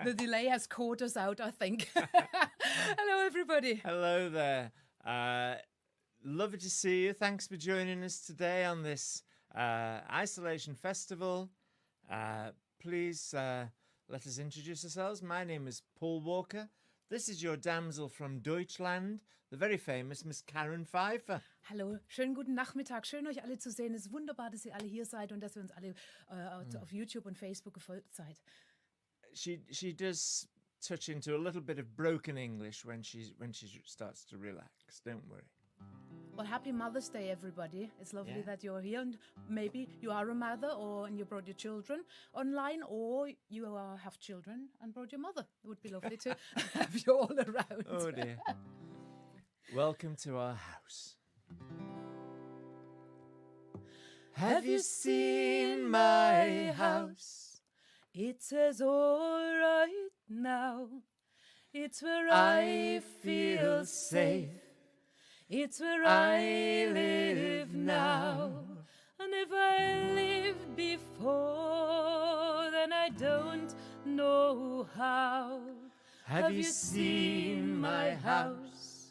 The delay has caught us out, I think. Hello, everybody. Hello there. Lovely to see you. Thanks for joining us today on this Isolation Festival. Please let us introduce ourselves. My name is Paul Walker. This is your damsel from Deutschland, the very famous Miss Karen Pfeiffer. Hallo, schönen guten Nachmittag. Schön, euch alle zu sehen. Es ist wunderbar, dass ihr alle hier seid und dass ihr uns alle auf YouTube und Facebook gefolgt seid. She does touch into a little bit of broken English when she starts to relax. Don't worry. Well, happy Mother's Day, everybody. It's lovely that you're here, and maybe you are a mother and you brought your children online, or you have children and brought your mother. It would be lovely to have you all around. Oh dear. Welcome to our house. Have you seen my house? It says all right now. It's where I feel safe. It's where I live now. And if I lived before, then I don't know how. Have you seen my house?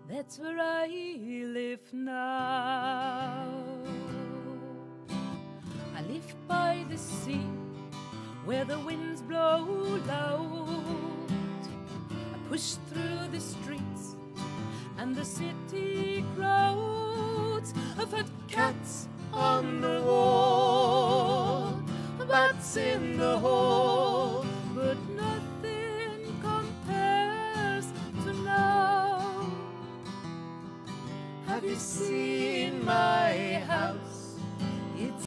That's where I live now. I live by the sea, where the winds blow loud. I push through the streets and the city crowds. I've had cats on the wall, bats in the hall, but nothing compares to now. Have you seen my house? It's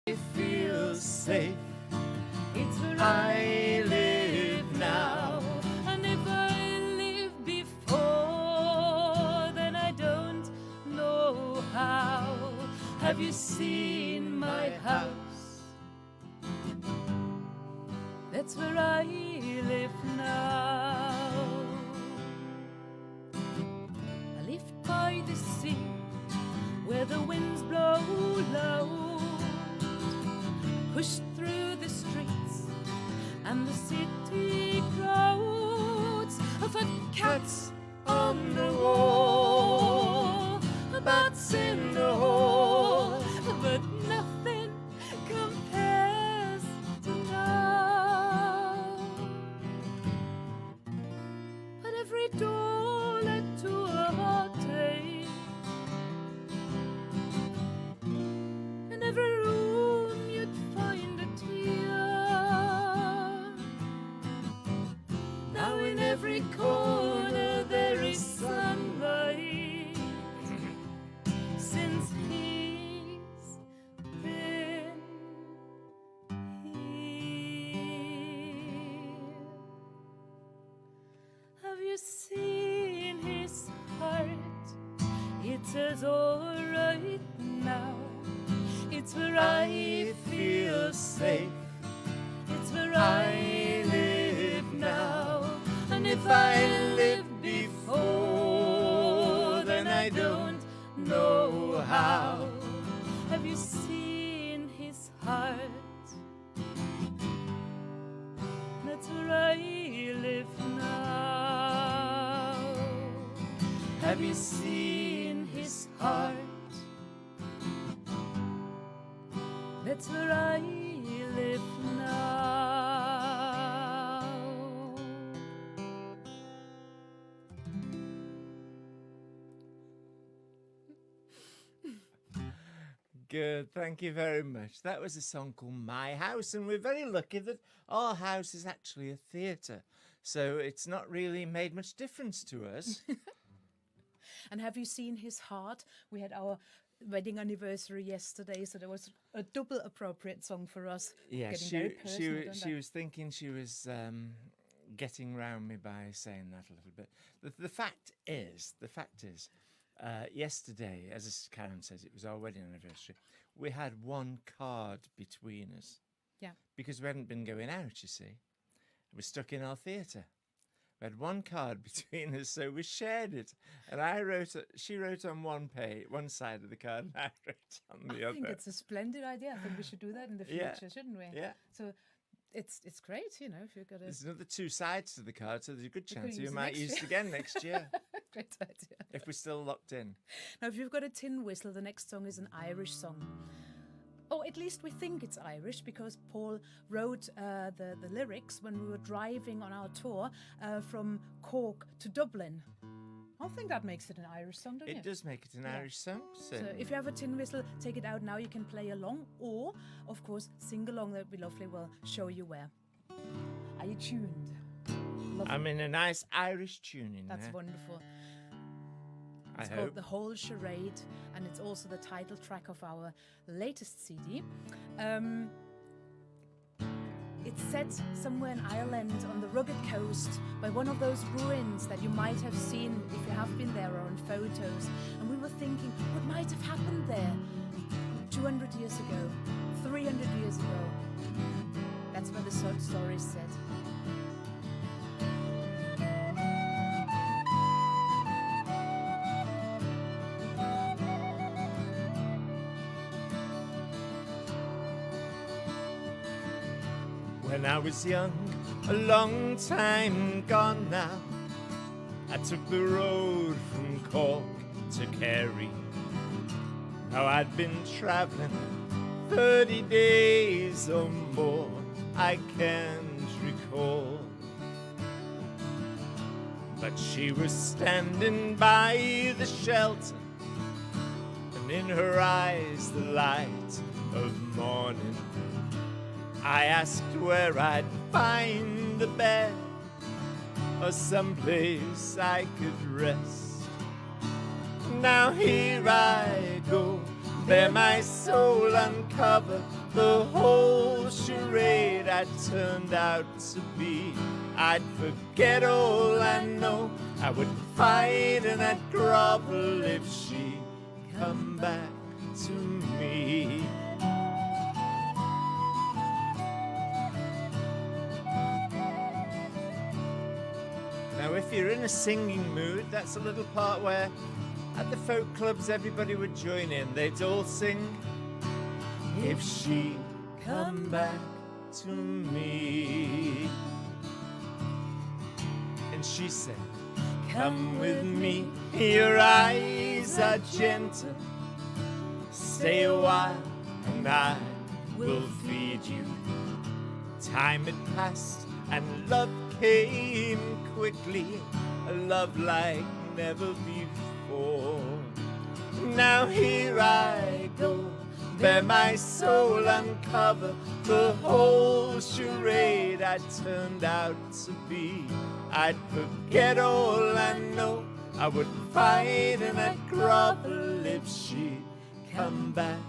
I feel safe. It's where I live now. And if I lived before, then I don't know how. Have you seen my house? That's where I live now. I live by the sea, where the winds blow loud. Push through the streets and the city crowds. I've had cats On the wall, bats in the hall, but nothing compares to now. But every door led to a heartache, in every room you'd find a tear. Now in every corner there is sunlight, since he's been here. Have you seen his heart? It says all right now. It's where I feel safe. It's where I live now. And if I lived before, then I don't know how. Have you seen his heart? That's where I live now. have you seen his heart? That's where I live now. Good, thank you very much. That was a song called My House, and we're very lucky that our house is actually a theatre, so it's not really made much difference to us. And have you seen his heart? We had our wedding anniversary yesterday, so there was a double appropriate song for us. Yeah, Getting very personal, don't she I? was thinking she was getting round me by saying that a little bit. The fact is, yesterday, as Karen says, it was our wedding anniversary. We had one card between us. Yeah. Because we hadn't been going out, you see. We're stuck in our theatre. We had one card between us, so we shared it. And she wrote on one side of the card, and I wrote on the other. I think it's a splendid idea. I think we should do that in the future, shouldn't we? Yeah. So it's great, you know, if you've got a... There's another 2 sides to the card, so there's a good chance you use it might next use it year. again next year. Great idea. If we're still locked in. Now, if you've got a tin whistle, the next song is an Irish song. Oh, at least we think it's Irish, because Paul wrote the lyrics when we were driving on our tour from Cork to Dublin. I think that makes it an Irish song, don't you? It does make it an Irish song. So if you have a tin whistle, take it out now. You can play along, or, of course, sing along. That would be lovely. We'll show you where. Are you tuned? Lovely. I'm in a nice Irish tuning. That's wonderful. It's called The Whole Charade, and it's also the title track of our latest CD. It's set somewhere in Ireland on the rugged coast by one of those ruins that you might have seen if you have been there or on photos. And we were thinking, what might have happened there 200 years ago, 300 years ago? That's where the story is set. When I was young, a long time gone now, I took the road from Cork to Kerry. Now I'd been travelling 30 days or more, I can't recall. But she was standing by the shelter, and in her eyes the light of morning. I asked where I'd find a bed or someplace I could rest. Now here I go, bare my soul uncover, the whole charade I turned out to be. I'd forget all I know, I would fight and I'd grovel if she'd come back to me. Now, if you're in a singing mood, that's a little part where at the folk clubs everybody would join in. They'd all sing, if she'd come back to me. And she said, come with me, your eyes are gentle. Stay a while and I will feed you. Time had passed and love came quickly, a love like never before. Now here I go, bare my soul uncover, the whole charade I turned out to be. I'd forget all I know, I would fight and I'd grovel if she'd come back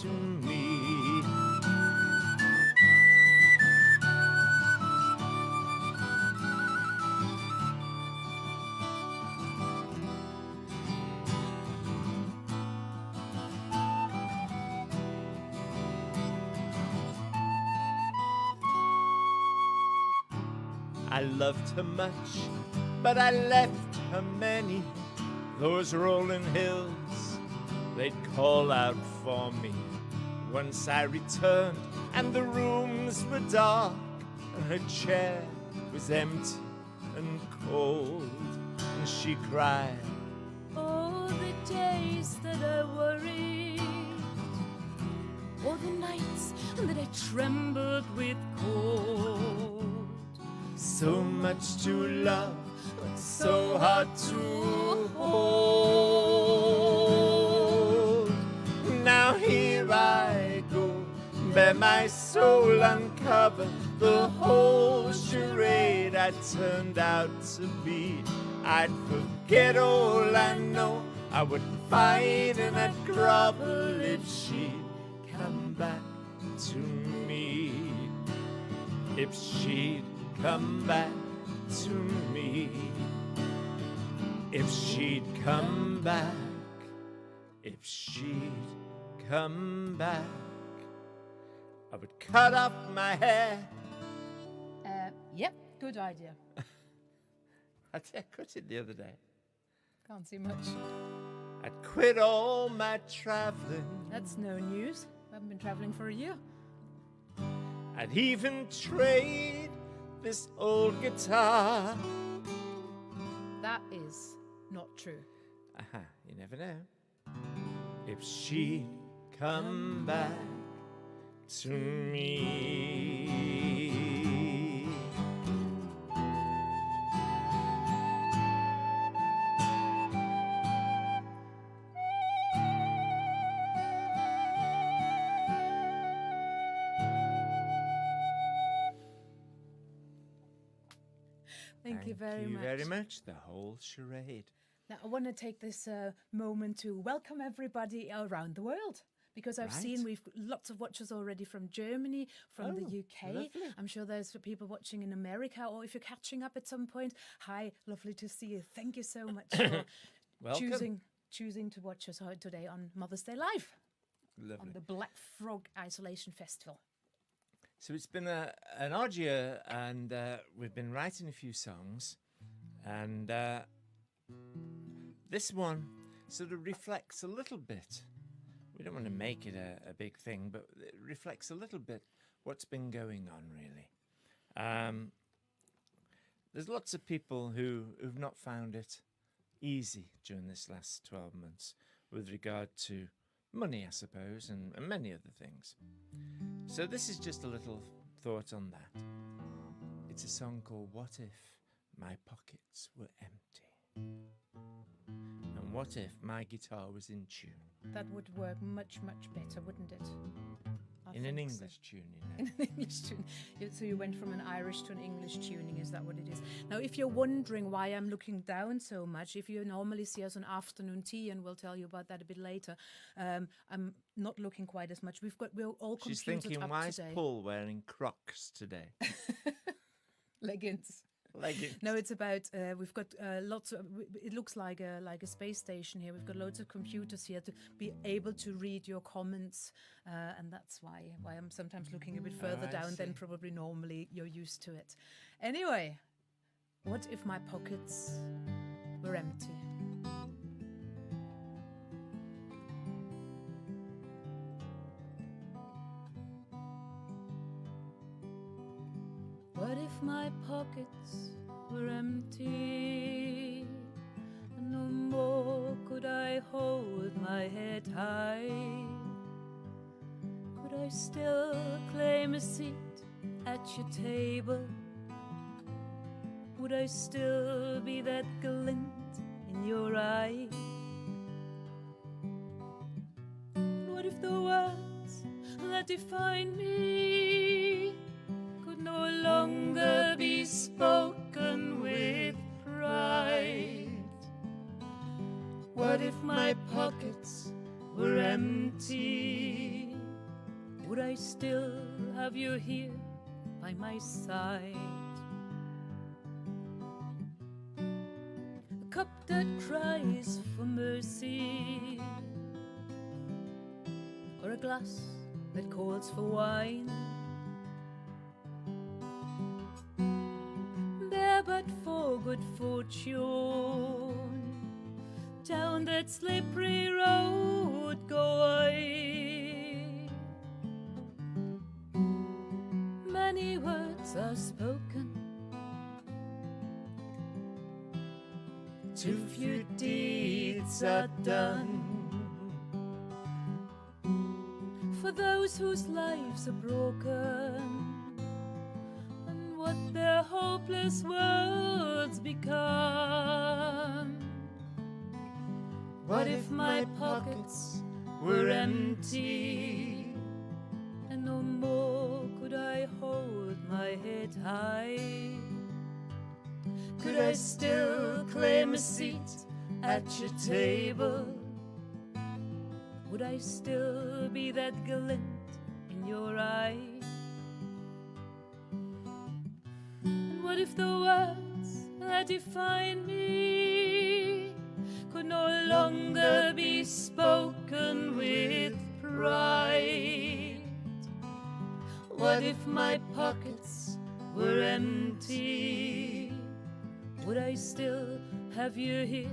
to me. I loved her much, but I left her many. Those rolling hills, they'd call out for me. Once I returned, and the rooms were dark, and her chair was empty and cold, and she cried, oh, the days that I worried, all the nights that I trembled with cold. so much to love, but so hard to hold. Now here I go, bare my soul uncover, the whole charade I turned out to be. I'd forget all I know, I would fight and I'd grovel if she'd come back to me. If she'd come back to me. If she'd come back. If she'd come back. I would cut off my hair. Yep, good idea. I cut it the other day. Can't see much. I'd quit all my travelling. That's no news. I haven't been traveling for a year. I'd even trade this old guitar. That is not true. You never know. If she'd come back to me. Thank you very Thank you much. very much. The Whole Charade. Now, I want to take this moment to welcome everybody around the world, because I've Right. seen we've lots of watchers already from Germany, from the UK. lovely. I'm sure there's people watching in America, or if you're catching up at some point. Hi, lovely to see you. Thank you so much for Welcome. choosing to watch us today on Mother's Day Live Lovely. on the Black Frog Isolation Festival. So it's been an odd year, and we've been writing a few songs, and this one sort of reflects a little bit. We don't want to make it a big thing, but it reflects a little bit what's been going on, really. There's lots of people who've not found it easy during this last 12 months with regard to money, I suppose, and many other things. So this is just a little thought on that. It's a song called What If My Pockets Were Empty? And what if my guitar was in tune? That would work much, much better, wouldn't it? I In an think so. English tune, you know. In an English tune. So you went from an Irish to an English tuning, is that what it is? Now, if you're wondering why I'm looking down so much, if you normally see us on afternoon tea, and we'll tell you about that a bit later, I'm not looking quite as much. We're all She's computed thinking, up why is today. Paul wearing Crocs today? Leggings. Leggings. No, it's about we've got lots of. It looks like a space station here. We've got loads of computers here to be able to read your comments, and that's why I'm sometimes looking a bit further I down than see. probably normally you're used to it. Anyway, what if my pockets were empty? What if my pockets were empty, and no more could I hold my head high? Could I still claim a seat at your table? Would I still be that glint in your eye? What if the words that define me could no longer be spoken with pride? What if my pockets were empty? Would I still have you here by my side? A cup that cries for mercy, or a glass that calls for wine? There but for good fortune, down that slippery road go I. Many words are spoken, too few deeds are done. For those whose lives are broken, and what their hopeless worlds become. What if my pockets were empty, and no more could I hold my head high? Could I still claim a seat at your table? Would I still be that glint in your eye? And what if the words that define me could no longer be spoken with pride? What if my pockets were empty? would I still have you here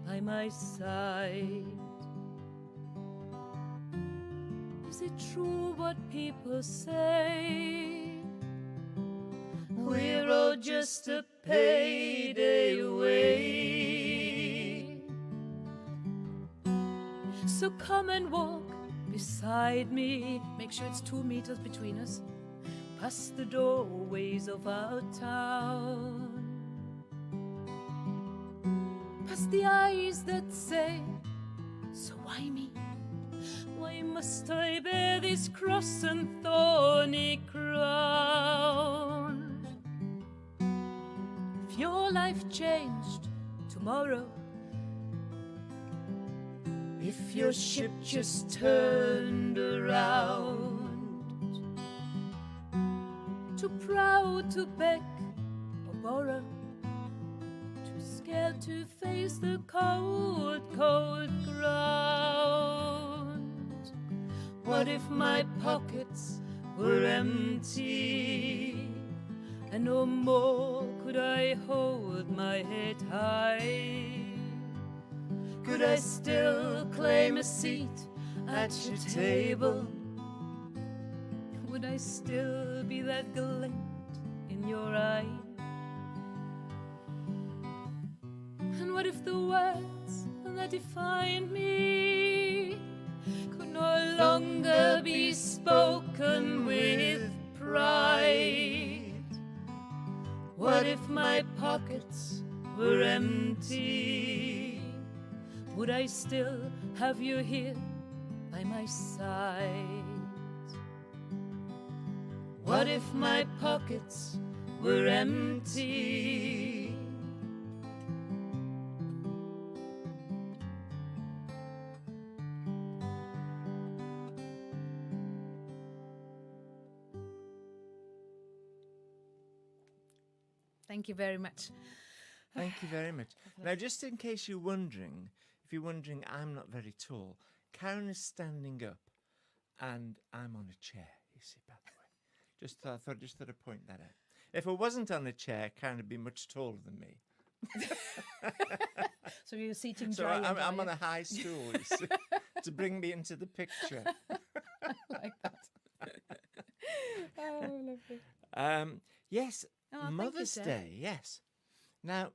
by my side? Is it true what people say? We're all just a payday away. So come and walk beside me. Make sure it's 2 meters between us. Past the doorways of our town. Past the eyes that say, so why me? why must I bear this cross and thorny crown? If your life changed tomorrow, if your ship just turned around, too proud to beg or borrow, too scared to face the cold, cold ground. What if my pockets were empty, and no more could I hold my head high? Could I still claim a seat at your table? Would I still be that glint in your eye? And what if the words that define me could no longer be spoken with pride? What if my pockets were empty? Would I still have you here by my side? What if my pockets were empty? Thank you very much. Thank you very much. Now, just in case you're wondering, if you're wondering, I'm not very tall. Karen is standing up, and I'm on a chair. You see, by the way, just thought I'd point that out. If I wasn't on a chair, Karen would be much taller than me. So you're seating So giant. I'm on a high stool, you see, to bring me into the picture. Like that. Oh, lovely. Yes, Oh, thank you, Mother's Jeff. Day. Yes. Now,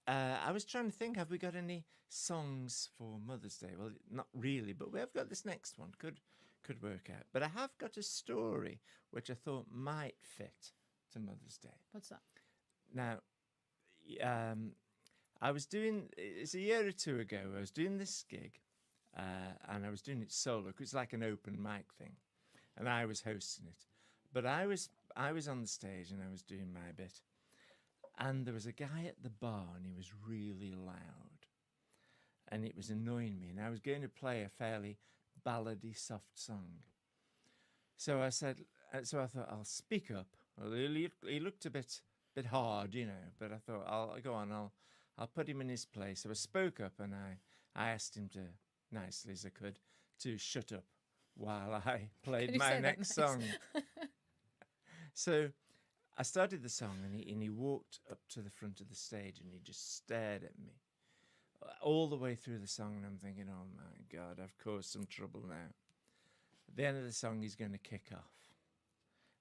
I was trying to think, have we got any songs for Mother's Day? Well, not really, but we have got this next one. Could work out. But I have got a story which I thought might fit to Mother's Day. What's that? Now, I was doing, it's a year or two ago, I was doing this gig, and I was doing it solo, 'cause it's like an open mic thing, and I was hosting it. But I was on the stage, and I was doing my bit, and there was a guy at the bar, and he was really loud, and it was annoying me, and I was going to play a fairly ballady, soft song. So I said, so I thought, I'll speak up. Well, he looked a bit hard, you know, but I thought, I'll go on, I'll put him in his place. So I spoke up, and I asked him to, nicely as I could, to shut up while I played my next song. So I started the song, and he walked up to the front of the stage, and he just stared at me all the way through the song, and I'm thinking, oh my God, I've caused some trouble now. At the end of the song, he's going to kick off.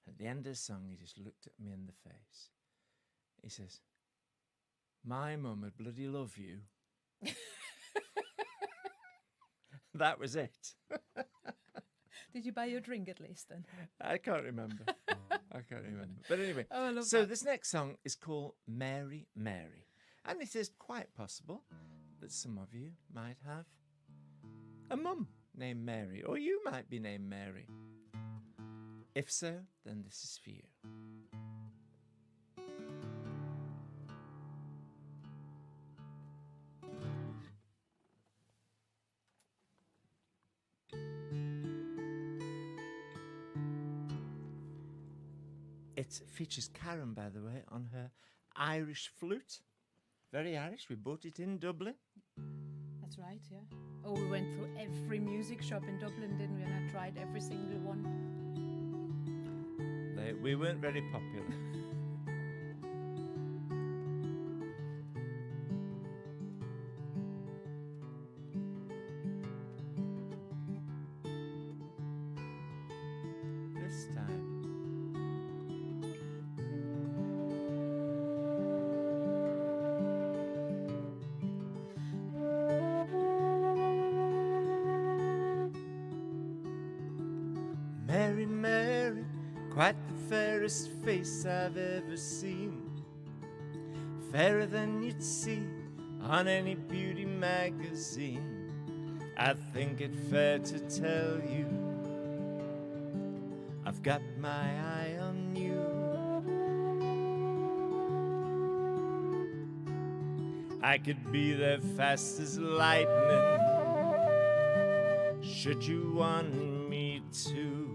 At the end of the song, he just looked at me in the face. He says, "My mum would bloody love you." That was it. Did you buy your drink at least then? I can't remember. But anyway, Oh, I love so that. this next song is called Mary, Mary. And it is quite possible that some of you might have a mum named Mary, or you might be named Mary. If so, then this is for you. It features Karen, by the way, on her Irish flute. Very Irish. We bought it in Dublin. That's right, yeah. Oh, we went through every music shop in Dublin, didn't we? And I tried every single one. We weren't very popular. this time. Mary, Mary, quite the fairest face I've ever seen. Fairer than you'd see on any beauty magazine. I think it fair to tell you I've got my eye on you. I could be there fast as lightning, should you want me to.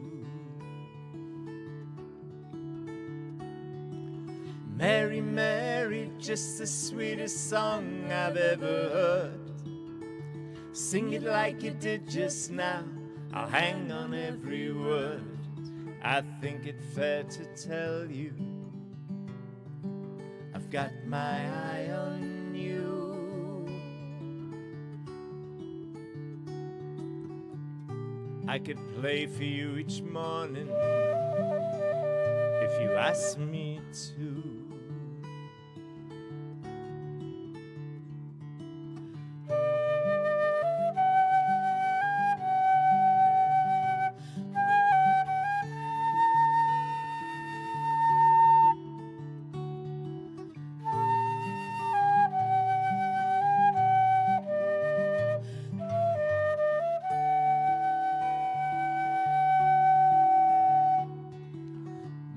Mary, Mary, just the sweetest song I've ever heard. Sing it like you did just now, I'll hang on every word. I think it fair to tell you I've got my eye on you. I could play for you each morning if you ask me to.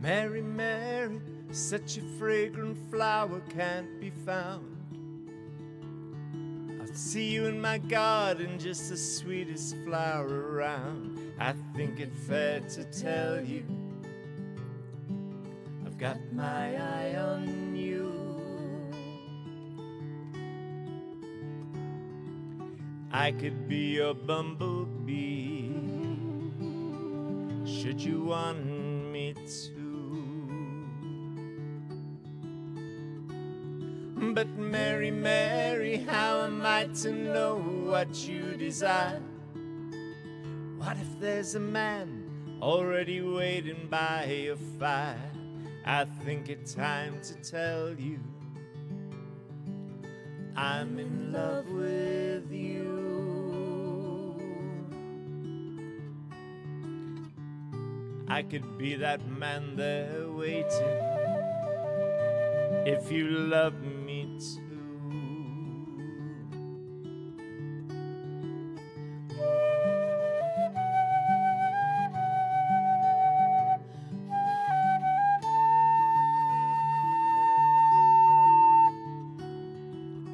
Mary, Mary, such a fragrant flower can't be found. I'll see you in my garden, just the sweetest flower around. I think it fair to tell you I've got my eye on you. I could be your bumblebee, should you want me to. But Mary, Mary, how am I to know what you desire? What if there's a man already waiting by your fire? I think it's time to tell you I'm in love with you. I could be that man there waiting if you love me too.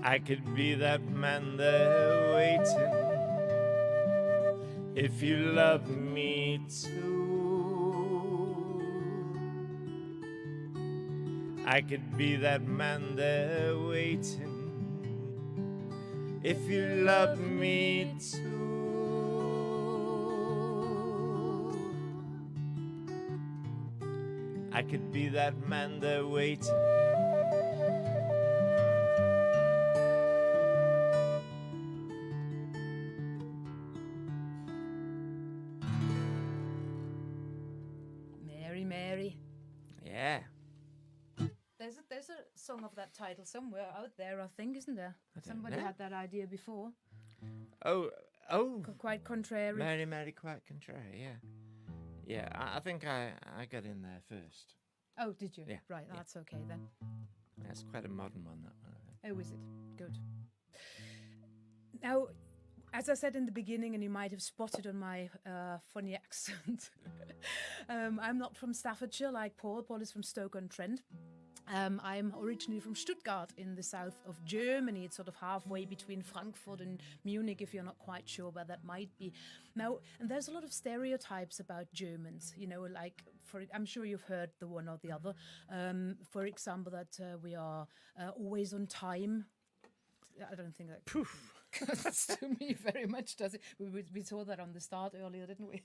I could be that man there waiting if you love me too. I could be that man there waiting if you love me too. I could be that man there waiting. Mary, Mary. Yeah. There's a song of that title somewhere out there, I think, isn't there? I don't Somebody know. had that idea before. Oh. Quite contrary. Mary, Mary, quite contrary, yeah. Yeah, I think I got in there first. Oh, did you? Yeah, Right, yeah. that's okay then. That's quite a modern one, that one. I think. Oh, is it? Good. Now, as I said in the beginning, and you might have spotted on my funny accent, I'm not from Staffordshire like Paul. Paul is from Stoke-on-Trent. I'm originally from Stuttgart in the south of Germany. It's sort of halfway between Frankfurt and Munich, if you're not quite sure where that might be. Now, and there's a lot of stereotypes about Germans, you know, like, I'm sure you've heard the one or the other. For example, that we are always on time. I don't think that that's to me very much, does it? We saw that on the start earlier, didn't we?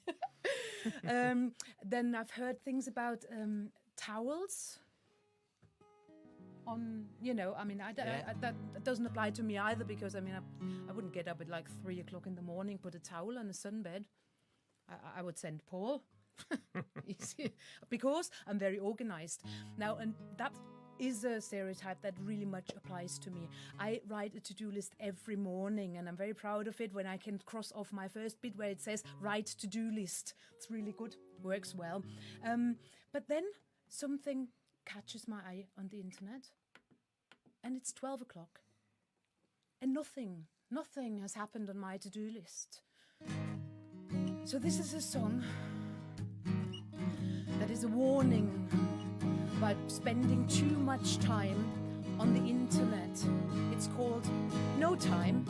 Then I've heard things about towels. On, you know, I mean, that doesn't apply to me either, because I mean, I wouldn't get up at like 3 o'clock in the morning, put a towel on a sunbed. I would send Paul. because I'm very organized. Now, and that is a stereotype that really much applies to me. I write a to-do list every morning, and I'm very proud of it when I can cross off my first bit where it says write to-do list. It's really good, works well. But then something catches my eye on the internet, and it's 12 o'clock, and nothing has happened on my to-do list. So this is a song that is a warning about spending too much time on the internet. It's called No Time,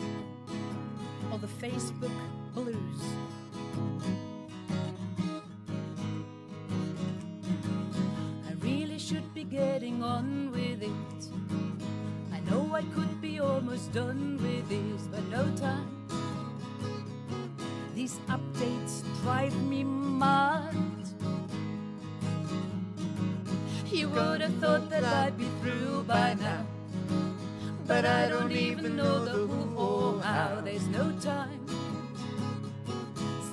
or the Facebook Blues. I really should be getting on with it. I know I could be almost done with this, but no time. These updates drive me mad. You would have thought that I'd be through by now, but I don't even know the who or how. There's no time.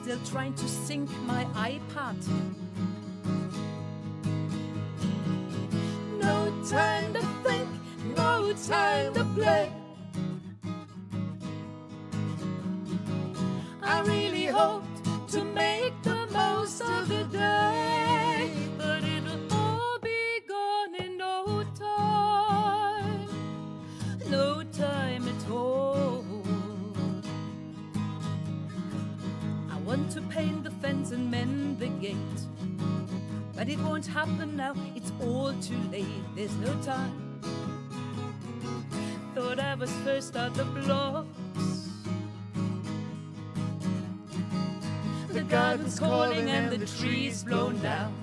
Still trying to sync my iPad. No time to think, no time to play. I really hoped to make the most of the day, but it'll all be gone in no time. No time at all. I want to paint the fence and mend the gate, but it won't happen now, it's all too late. There's no time. Thought I was first out the blocks. The garden's calling and the trees blown down.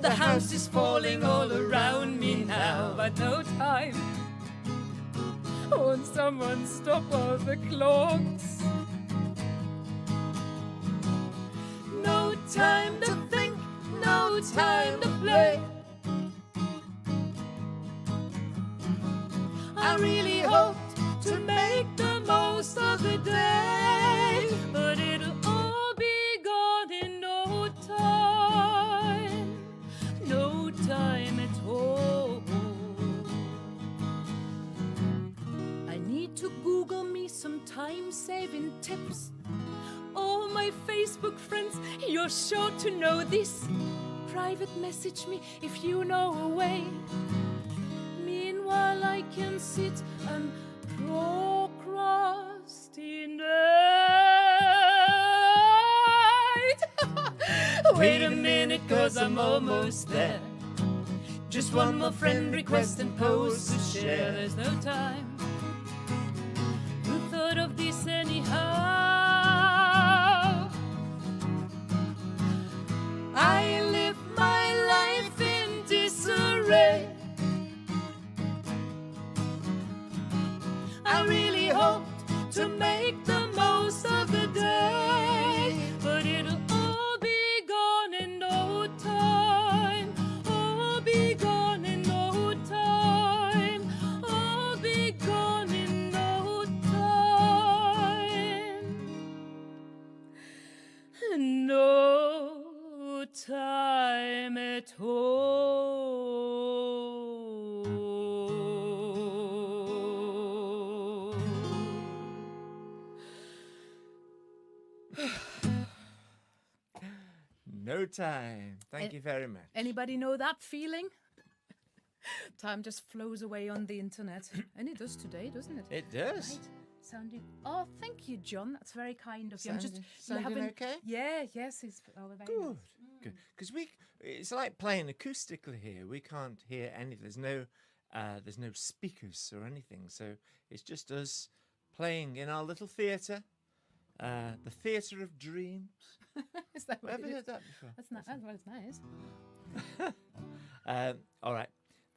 The house is falling all around me now, but no time. Won't someone stop all the clocks? No time to think, no time to play. I really hoped to make the most of the day, but it'll all be gone in no time. No time at all. I need to Google me some time-saving tips. Oh, my Facebook friends, you're sure to know this. Private message me if you know a way. Meanwhile, I can sit and procrastinate. Wait a minute, 'cause I'm almost there. Just one more friend request and post to share. There's no time. Who thought of this anyhow? I live my life in disarray. I really hoped to make the most of the day, but it'll all be gone in no time. All be gone in no time. All be gone in no time. No time at all. No time. Thank you very much. Anybody know that feeling? Time just flows away on the internet. And it does today, doesn't it? It does. Right. Sounding. Oh, thank you, John. That's very kind of you. I'm Sounding you haven't- okay? Yeah, yes. It's very Good. nice. Good. Because it's like playing acoustically here. We can't hear anything. There's no speakers or anything. So it's just us playing in our little theatre. The Theatre of Dreams. Is that what Ever it is? heard that before? That's nice. Well, it's nice. All right.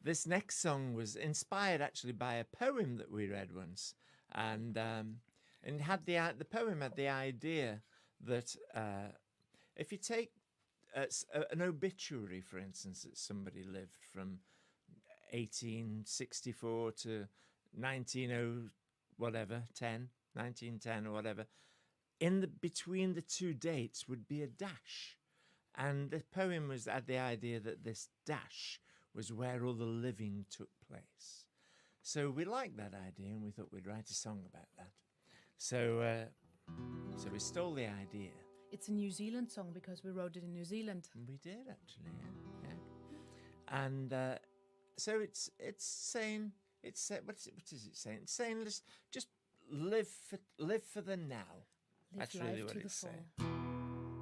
This next song was inspired actually by a poem that we read once, and had the poem had the idea that if you take an obituary, for instance, that somebody lived from 1864 to 1910 or whatever, between the two dates would be a dash. And the poem had the idea that this dash was where all the living took place. So we liked that idea, and we thought we'd write a song about that. So we stole the idea. It's a New Zealand song because we wrote it in New Zealand. We did actually, yeah. And so it's saying what is it saying? It's saying just live for the now. Live That's life really what to the it's full. saying.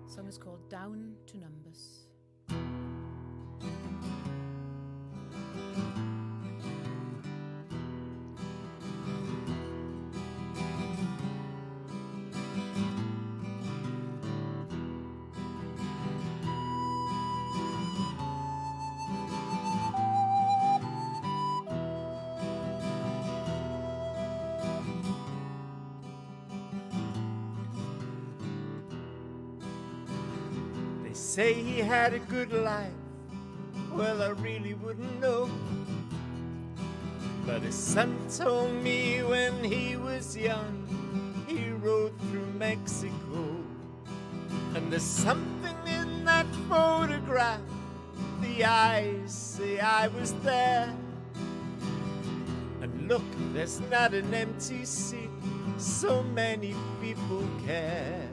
The song is called Down to Numbers. Say he had a good life, well, I really wouldn't know. But his son told me when he was young, he rode through Mexico. And there's something in that photograph, the eyes say I was there. And look, there's not an empty seat, so many people care.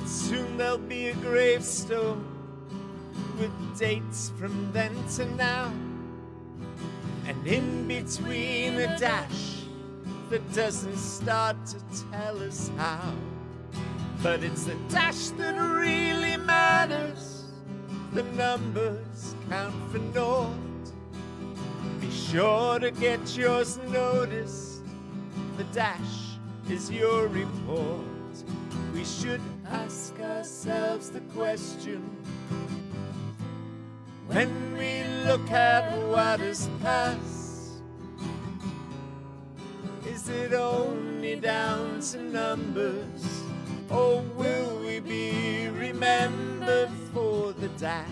Soon there'll be a gravestone with dates from then to now, and in between a dash that doesn't start to tell us how. But it's the dash that really matters. The numbers count for naught. Be sure to get yours noticed. The dash is your report. We should ask ourselves the question, when we look at what has passed, is it only down to numbers, or will we be remembered for the dash?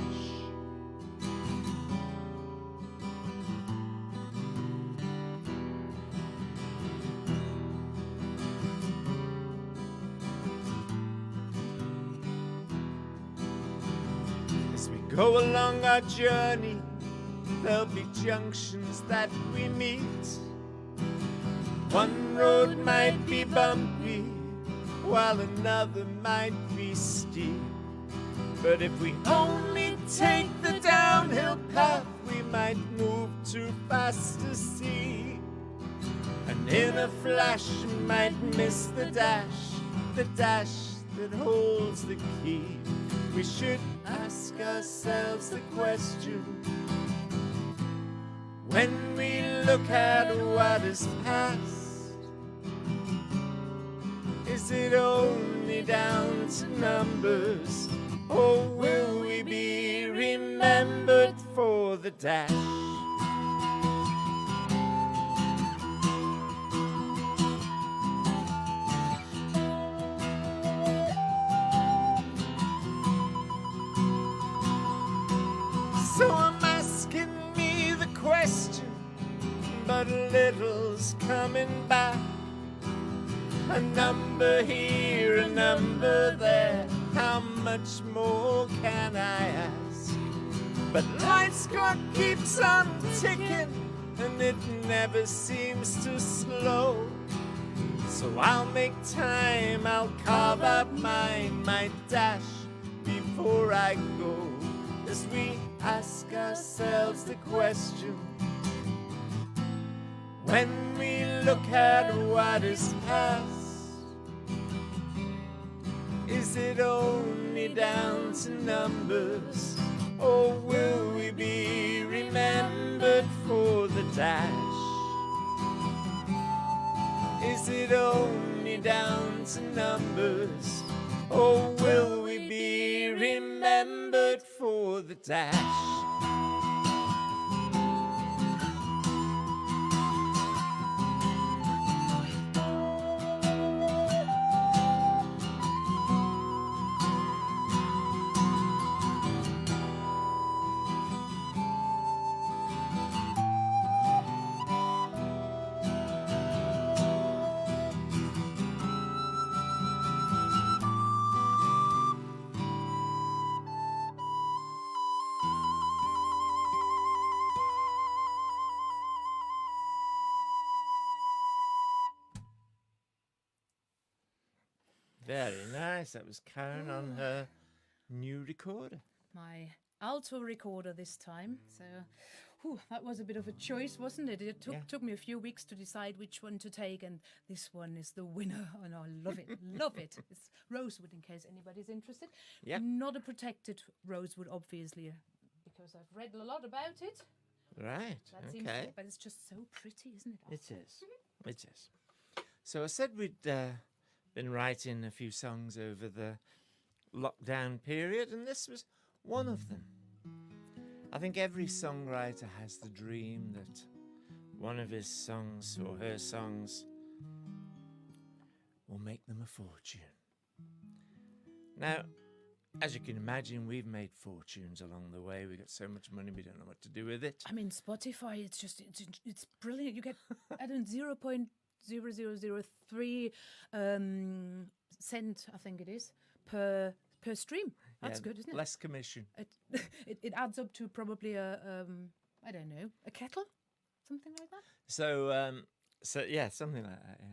Go along our journey, there'll be junctions that we meet. One road might be bumpy, while another might be steep. But if we only take the downhill path, we might move too fast to see. And in a flash might miss the dash that holds the key. We should ask ourselves the question, when we look at what is past, is it only down to numbers, or will we be remembered for the dash? So I'm asking me the question, but a little's coming back. A number here, a number there, how much more can I ask? But life's clock keeps on ticking, and it never seems to slow. So I'll make time, I'll carve out my dash before I go. As we ask ourselves the question, when we look at what is past, is it only down to numbers, or will we be remembered for the dash? Is it only down to numbers, or will we be remembered for the dash? Very nice. That was Karen on her new recorder. My alto recorder this time. So that was a bit of a choice, wasn't it? It took me a few weeks to decide which one to take, and this one is the winner. And I love it, love it. It's rosewood, in case anybody's interested. Yeah. Not a protected rosewood, obviously, because I've read a lot about it. Right. That seems Okay. but it's just so pretty, isn't it? It is. It is. So I said we'd been writing a few songs over the lockdown period, and this was one of them. I think every songwriter has the dream that one of his songs or her songs will make them a fortune. Now, as you can imagine, we've made fortunes along the way. We got so much money, we don't know what to do with it. I mean, Spotify, it's brilliant. You get, I don't know, 0.0003 cent, I think it is, per stream. That's good, isn't it? Less commission. It adds up to probably a I don't know, a kettle, something like that. So yeah, something like that. Yeah.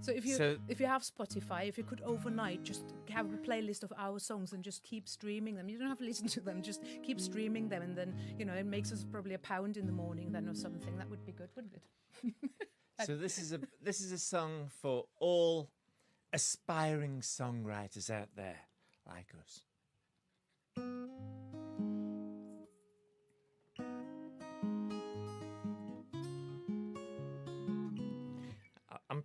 So if you have Spotify, if you could overnight just have a playlist of our songs and just keep streaming them, you don't have to listen to them, just keep streaming them, and then it makes us probably £1 in the morning then or something. That would be good, wouldn't it? So this is a song for all aspiring songwriters out there like us.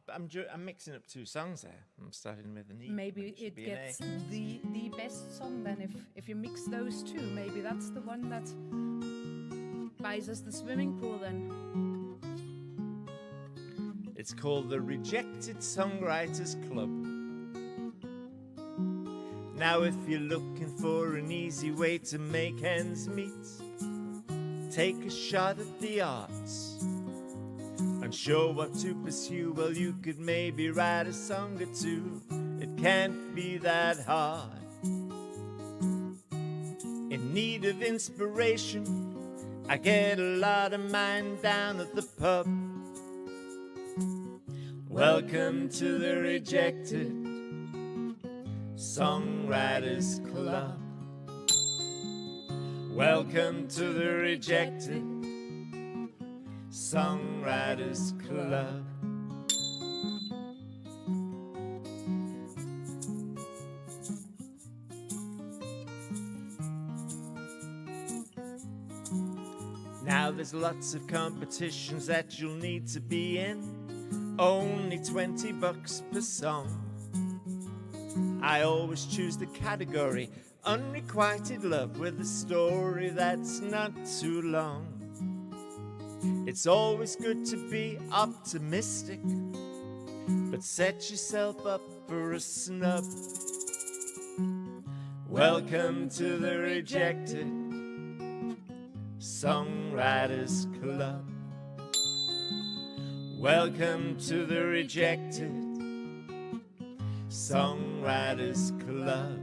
I'm mixing up two songs there. I'm starting with an E. Maybe it gets the best song then if you mix those two. Maybe that's the one that buys us the swimming pool then. It's called the Rejected Songwriters Club. Now if you're looking for an easy way to make ends meet, take a shot at the arts. Unsure what to pursue, well, you could maybe write a song or two. It can't be that hard. In need of inspiration, I get a lot of mine down at the pub. Welcome to the Rejected Songwriters Club. Welcome to the Rejected Songwriters Club. Now there's lots of competitions that you'll need to be in. Only $20 per song. I always choose the category unrequited love with a story that's not too long. It's always good to be optimistic, but set yourself up for a snub. Welcome to the Rejected Songwriters Club. Welcome to the Rejected Songwriters Club.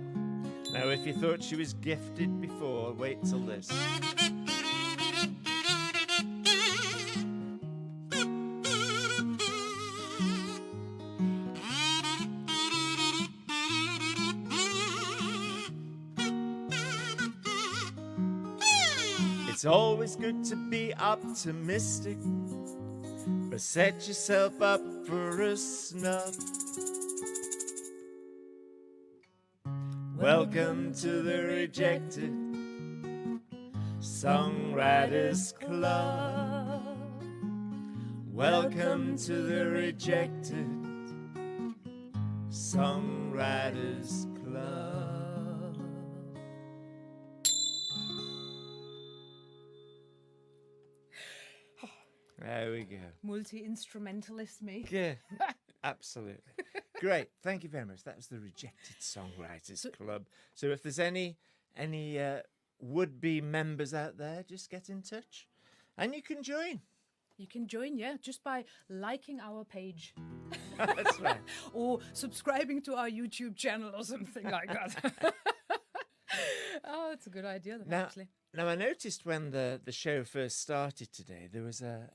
Now, if you thought she was gifted before, wait till this. It's always good to be optimistic, but set yourself up for a snub. Welcome to the Rejected Songwriters Club. Welcome to the Rejected Songwriters Club. There we go. Multi-instrumentalist me. Yeah, absolutely. Great. Thank you very much. That was the Rejected Songwriters Club. So if there's any would-be members out there, just get in touch and you can join. You can join, yeah, just by liking our page. That's right. Or subscribing to our YouTube channel or something like that. Oh, it's a good idea, actually. Now, I noticed when the show first started today, there was a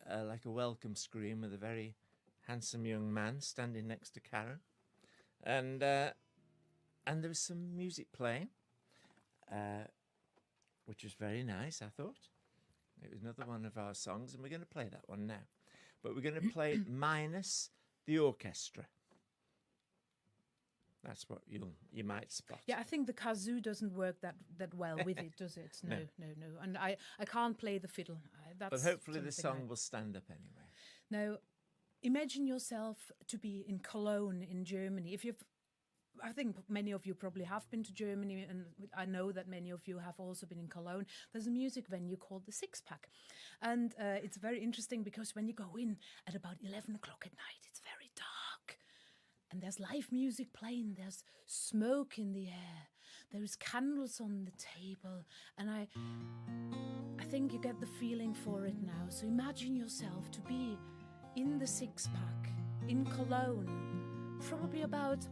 welcome screen with a very handsome young man standing next to Karen, and there was some music playing, which was very nice, I thought. It was another one of our songs, and we're going to play that one now. But we're going to play it minus the orchestra. That's what you might spot. Yeah, I think the kazoo doesn't work that well with it, does it? No. And I can't play the fiddle. But hopefully the song will stand up anyway. Now, imagine yourself to be in Cologne in Germany. I think many of you probably have been to Germany, and I know that many of you have also been in Cologne. There's a music venue called the Six Pack. And it's very interesting because when you go in at about 11 o'clock at night, it's very dark. And there's live music playing, there's smoke in the air, there's candles on the table, and I think you get the feeling for it now. So imagine yourself to be in the Six Pack in Cologne, probably about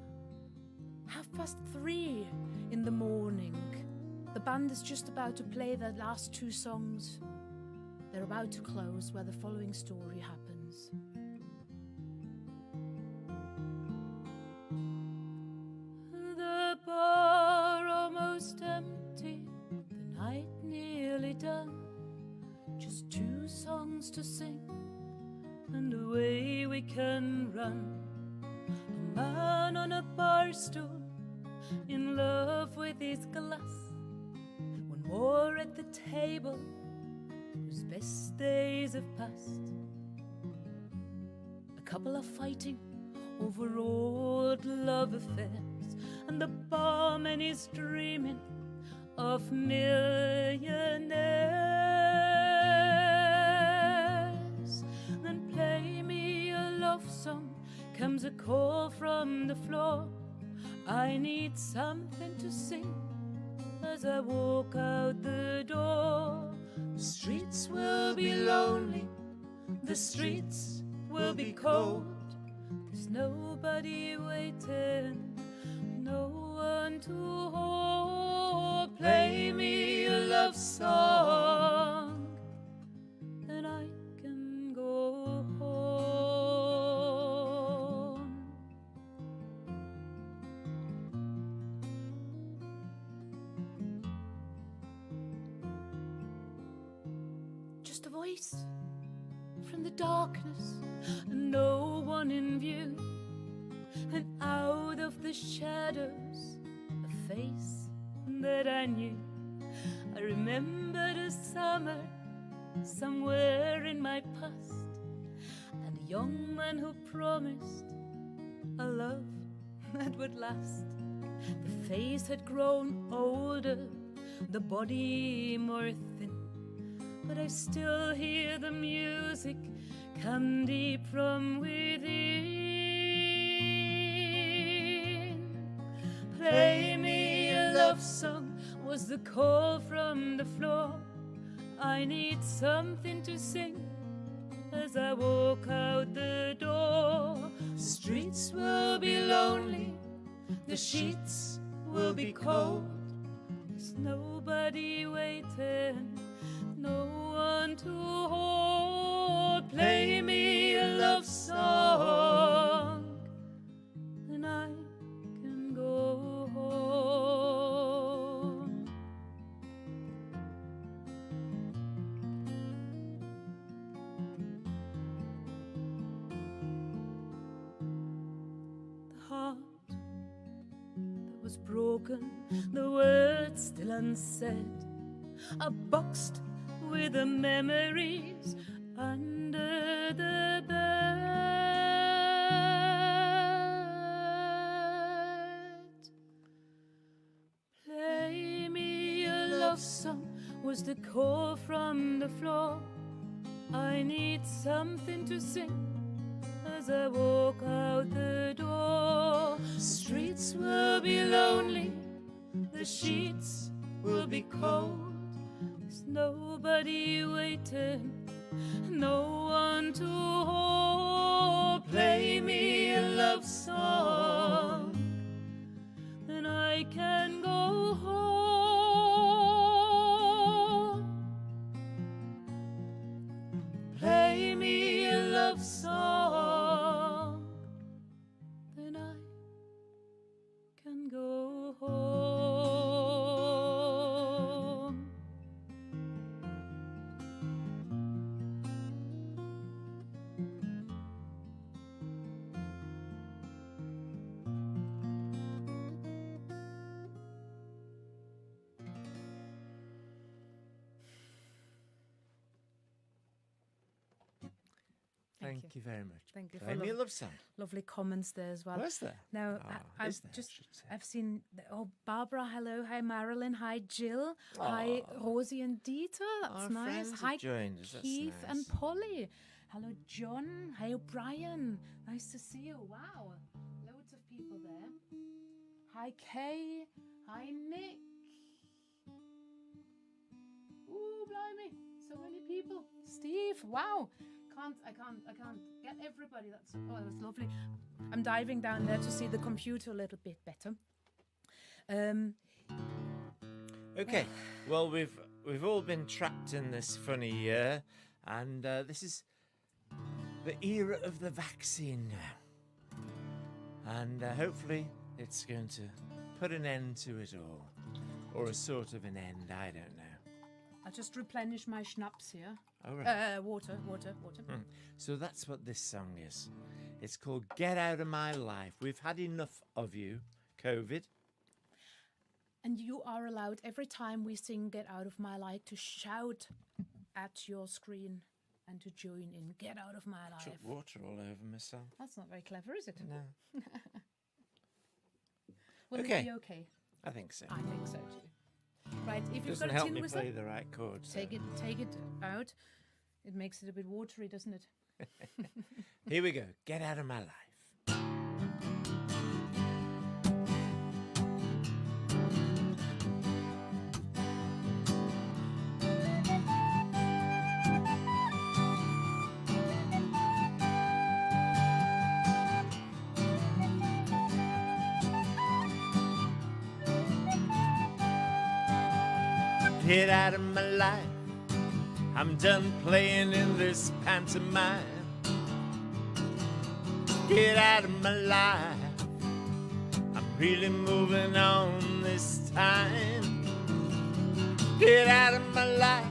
3:30 in the morning. The band is just about to play their last two songs. They're about to close where the following story happens. The bar almost empty, the night nearly done. Just 2 songs to sing, and away we can run. A man on a bar stool, in love with his glass. One more at the table, whose best days have passed. A couple are fighting over old love affairs, and the barman is dreaming of millionaires. Then play me a love song, comes a call from the floor. I need something to sing as I walk out the door. The streets will be lonely, the streets will be cold. There's nobody waiting, no one to hold. Play me a love song, then I can go home. Just a voice from the darkness, and no one in view. And out of the shadows, a face that I knew. I remembered a summer somewhere in my past, and a young man who promised a love that would last. The face had grown older, the body more thin, but I still hear the music come deep from within. Play me a love song, was the call from the floor. I need something to sing as I walk out the door. The streets will be lonely, the sheets will be cold. There's nobody waiting, no one to hold. Play me a love song, and I can go home. The heart that was broken, the words still unsaid, are boxed with the memories under the bed. Play me a love song, was the call from the floor. I need something to sing as I walk out the door. Streets will be lonely, the sheets will be cold. There's nobody waiting, no one to hold. Play me a love song, then I can go home. Play me a love song. Thank you very much. Thank you for Play me a love song. lovely comments there as well. Was there? Now, I've is there, I should say. I've seen, Barbara, hello. Hi, Marilyn. Hi, Jill. Hi, Rosie and Dieter. That's Our nice. friends have Hi, joined us, that's Keith nice. and Polly. Hello, John. Hi, O'Brien. Nice to see you. Wow. Loads of people there. Hi, Kay. Hi, Nick. Ooh, blimey. So many people. Steve. Wow. I can't get everybody. That was lovely. I'm diving down there to see the computer a little bit better. Okay. Well, we've all been trapped in this funny year, and this is the era of the vaccine now, and hopefully it's going to put an end to it all, or a sort of an end. I don't know. I'll just replenish my schnapps here. Oh, right. Water. So that's what this song is. It's called Get Out of My Life. We've had enough of you, COVID. And you are allowed, every time we sing Get Out of My Life, to shout at your screen and to join in. Get out of my life. Took water all over myself. That's not very clever, is it? No. Will Okay. it be okay? I think so. I think so too. Right, if you've Doesn't got a help tin me whistle, play the right chords. take it out. It makes it a bit watery, doesn't it? Here we go. Get Out of My Life. Get out of my life. I'm done playing in this pantomime. Get out of my life. I'm really moving on this time. Get out of my life.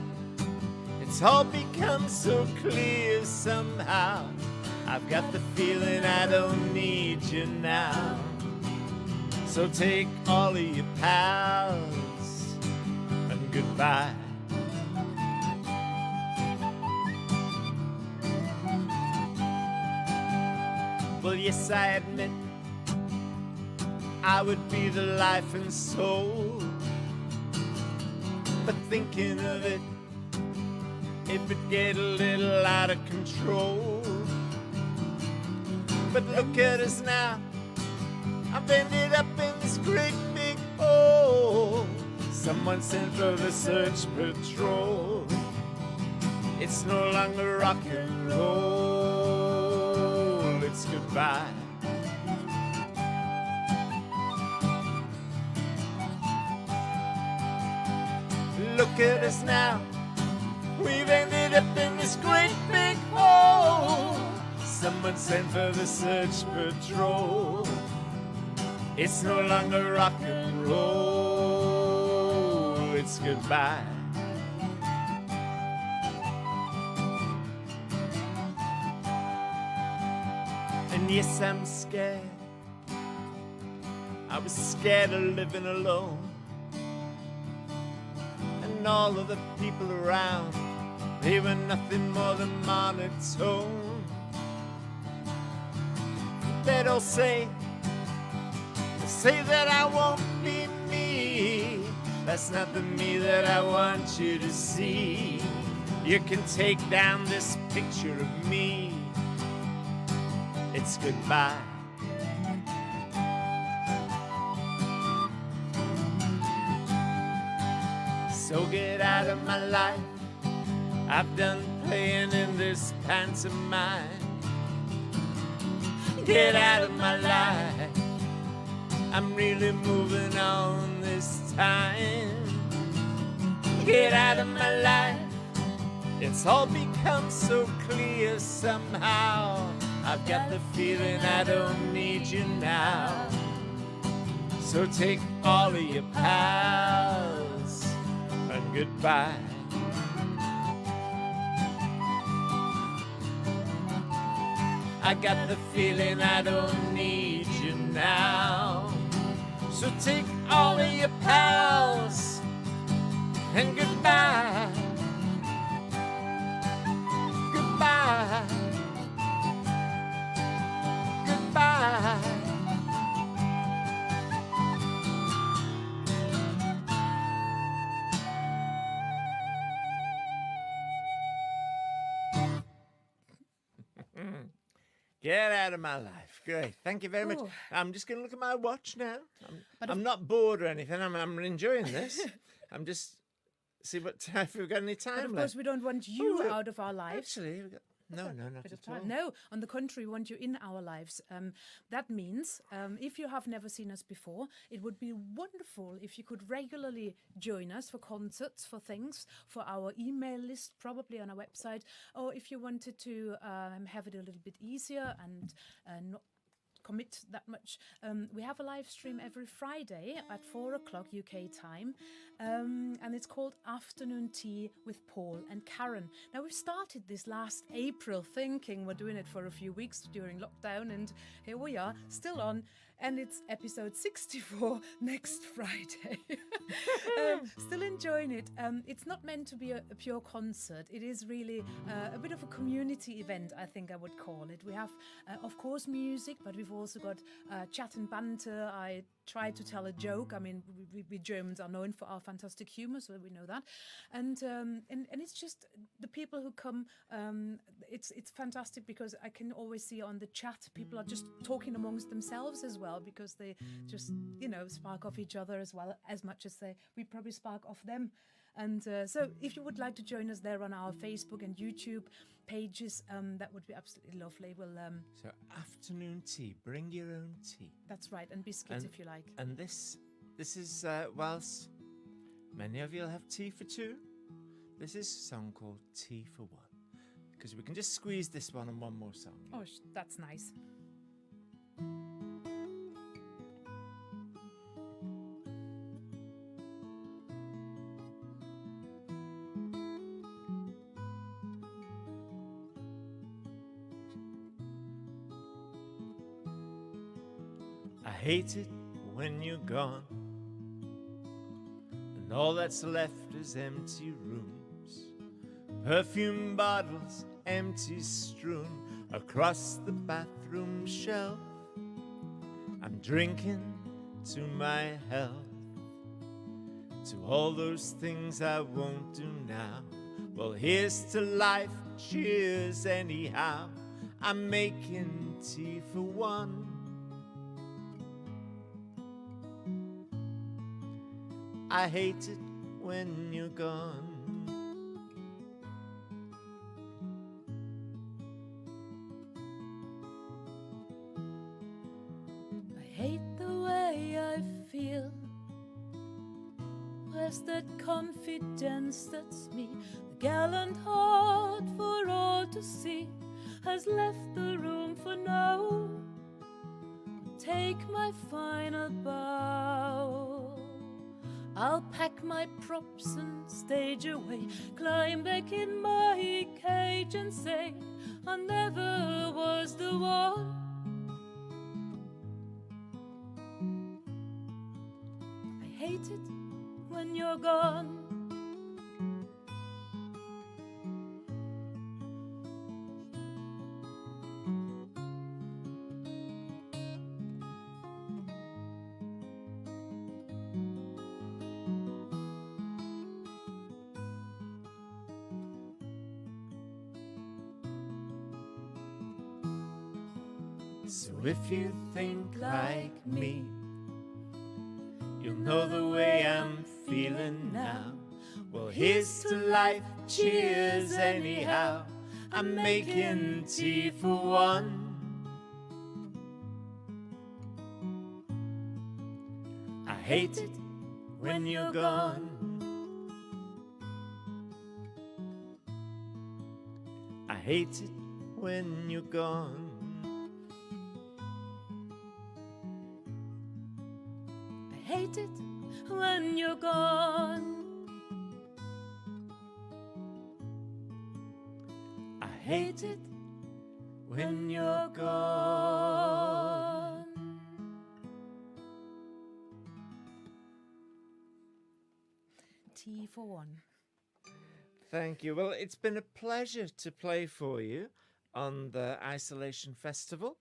It's all become so clear somehow. I've got the feeling I don't need you now. So take all of your pals and goodbye. Well, yes, I admit I would be the life and soul, but thinking of it, it would get a little out of control. But look at us now, I've ended up in this great big hole. Someone sent for the search patrol. It's no longer rock and roll, it's goodbye. Look at us now, we've ended up in this great big hole. Someone sent for the search patrol. It's no longer rock and roll, it's goodbye. And yes, I'm scared. I was scared of living alone. And all of the people around, they were nothing more than monotone. They'd all say that I won't be me. That's not the me that I want you to see. You can take down this picture of me. It's goodbye. So get out of my life. I've done playing in this pantomime. Get out of my life. I'm really moving on this time. Get out of my life. It's all become so clear somehow. I've got the feeling I don't need you now. So take all of your pals and goodbye. I got the feeling I don't need you now. So take all of your pals and goodbye. Goodbye. Get out of my life. Great. Thank you very much. Oh. I'm just going to look at my watch now. But I'm not bored or anything. I'm enjoying this. I'm just see what time, if we've got any time But of left. course, we don't want you Oh, out of our lives. Actually, we've got, no, not Bit of at time. all. No, on the contrary, we want you in our lives. That means if you have never seen us before, it would be wonderful if you could regularly join us for concerts, for things, for our email list, probably on our website, or if you wanted to have it a little bit easier and not commit that much. We have a live stream every Friday at 4 o'clock UK time, and it's called Afternoon Tea with Paul and Karen. Now, we've started this last April thinking we're doing it for a few weeks during lockdown, and here we are, still on, and it's episode 64 next Friday. Still enjoying it. It's not meant to be a pure concert. It is really a bit of a community event, I think I would call it. We have, of course, music, but we've also got chat and banter. I try to tell a joke. I mean, we Germans are known for our fantastic humour, so we know that. And it's just the people who come. It's fantastic because I can always see on the chat people are just talking amongst themselves as well, because they just spark off each other as well as much as we probably spark off them. And so if you would like to join us there on our Facebook and YouTube pages, that would be absolutely lovely. We'll So afternoon tea. Bring your own tea. that's right, and biscuits if you like. And this is whilst many of you will have tea for two, this is a song called Tea for One, because we can just squeeze this one and one more song. Oh, that's nice. I hate it when you're gone, and all that's left is empty rooms, perfume bottles empty strewn across the bathroom shelf. I'm drinking to my health, to all those things I won't do now. Well, here's to life, cheers anyhow. I'm making tea for one. I hate it when you're gone. I hate the way I feel. Where's that confidence that's me? The gallant heart for all to see has left the room for now. Take my final bow. I'll pack my props and stage away, climb back in my cage and say I never was the one. I hate it when you're gone. So if you think like me, you'll know the way I'm feeling now. Well, here's to life, cheers anyhow. I'm making tea for one. I hate it when you're gone. I hate it when you're gone. I hate it when you're gone. I hate it when you're gone. Tea for one. Thank you. Well, it's been a pleasure to play for you on the Isolation Festival.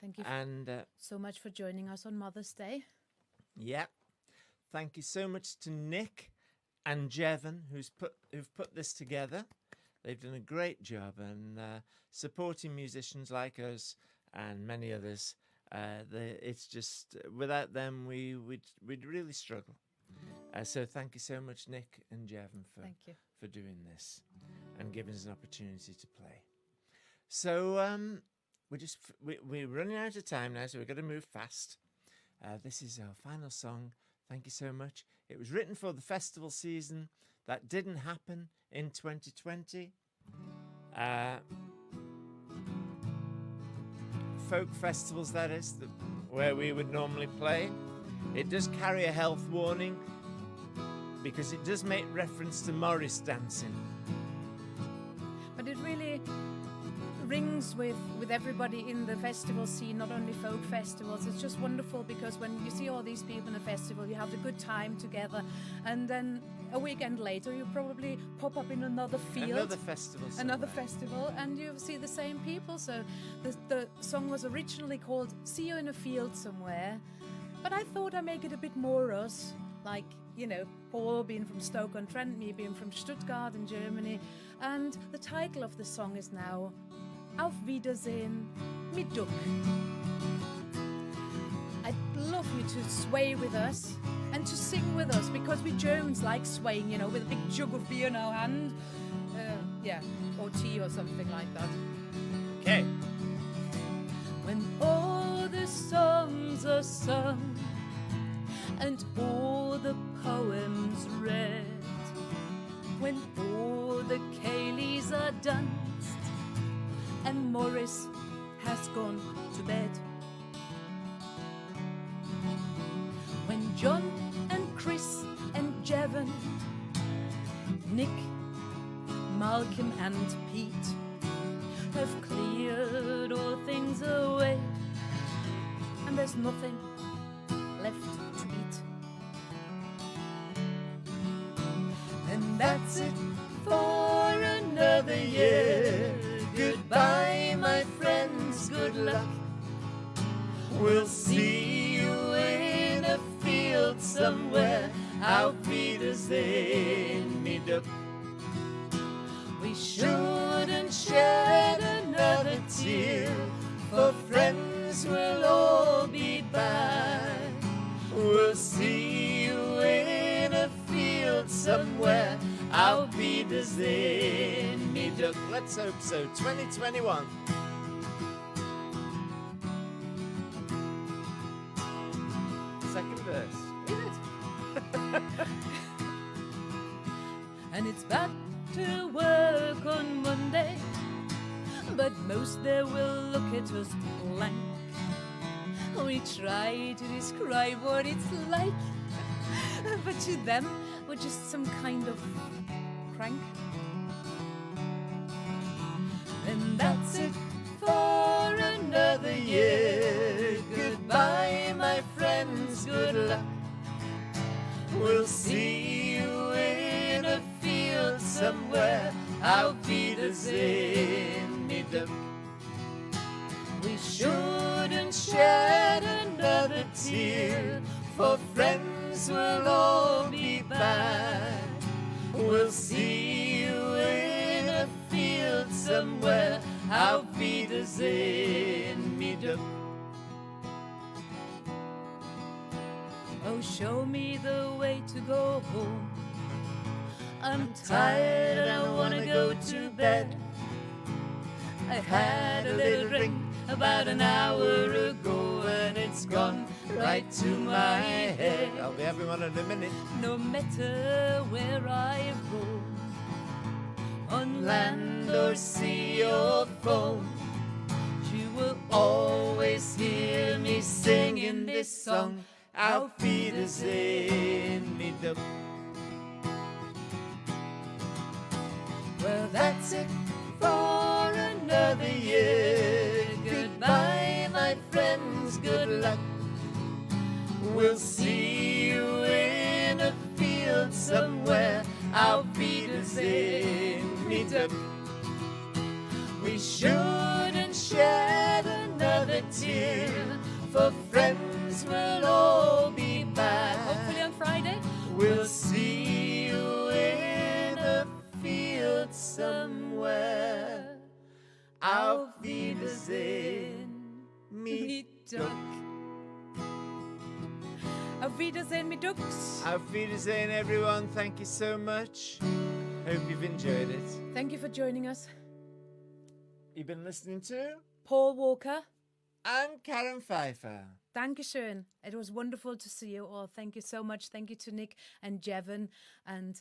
Thank you And so much for joining us on Mother's Day. yeah, thank you so much to Nick and Jevon who've put this together. They've done a great job and supporting musicians like us and many others. It's just without them we'd really struggle. So thank you so much, Nick and Jevon, Thank you. for doing this and giving us an opportunity to play. So we're running out of time now, so we've got to move fast. This is our final song. Thank you so much. It was written for the festival season that didn't happen in 2020. Folk festivals, that is, where we would normally play. It does carry a health warning because it does make reference to Morris dancing. But it really rings with everybody in the festival scene, not only folk festivals. It's just wonderful because when you see all these people in a festival, you have a good time together, and then a weekend later you probably pop up in another field, Another festival, and you see the same people. So the song was originally called See You in a Field Somewhere, but I thought I'd make it a bit more us, like, you know, Paul being from Stoke-on-Trent, me being from Stuttgart in Germany, and the title of the song is now Auf Wiedersehen, mi Duck. I'd love you to sway with us and to sing with us, because we Germans like swaying, you know, with a big jug of beer in our hand. Or tea or something like that. Okay. When all the songs are sung and all the poems read, when all the ceilidhs are danced and Morris has gone to bed, when John and Chris and Jevon, Nick, Malcolm and Pete have cleared all things away and there's nothing left to eat, and that's it for another year. Goodbye, my friends, good luck. We'll see you in a field somewhere. Auf Wiedersehen, mi Duck. We shouldn't shed another tear, for friends will all be back. We'll see you in a field somewhere. Auf Wiedersehen, mi Duck. Let's hope so. 2021. Second verse. And it's back to work on Monday, but most there will look at us blank. We try to describe what it's like, but to them we're just some kind of crank. And that's it for another year. Goodbye, my friends, good luck. We'll see you in a field somewhere. Auf Wiedersehen, mi Duck. We shouldn't shed another tear, for friends will all be back. We'll see you in a field somewhere. Auf Wiedersehen, mi Duck. Oh, show me the way to go home. I'm tired and I wanna go to bed. I had a little drink about an hour ago and it's gone right to my head. I'll be having one in a minute. No matter where I roam, on land or sea or foam, you will always hear me singing this song. Auf Wiedersehen, mi Duck. Well, that's it for another year. Goodbye, my friends, good luck. We'll see you in a field somewhere. Auf Wiedersehen, mi Duck. We shouldn't shed another tear, for friends will all be back. Hopefully on Friday. We'll see you in a field somewhere. Auf Wiedersehen, me duck. Auf Wiedersehen, me ducks. Auf Wiedersehen, everyone. Thank you so much. Hope you've enjoyed it. Thank you for joining us. You've been listening to Paul Walker. and Karen Pfeiffer. Dankeschön. It was wonderful to see you all. Thank you so much. Thank you to Nick and Jevon. And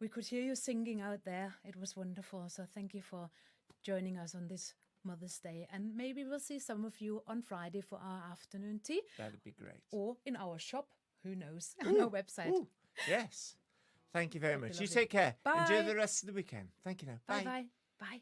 we could hear you singing out there. It was wonderful. So thank you for joining us on this Mother's Day. And maybe we'll see some of you on Friday for our afternoon tea. That'd be great. Or in our shop. Who knows? On our website. Ooh, yes. Thank you very That'd be much. You lovely. take care. Bye. Enjoy the rest of the weekend. Thank you now. Bye. Bye-bye. Bye.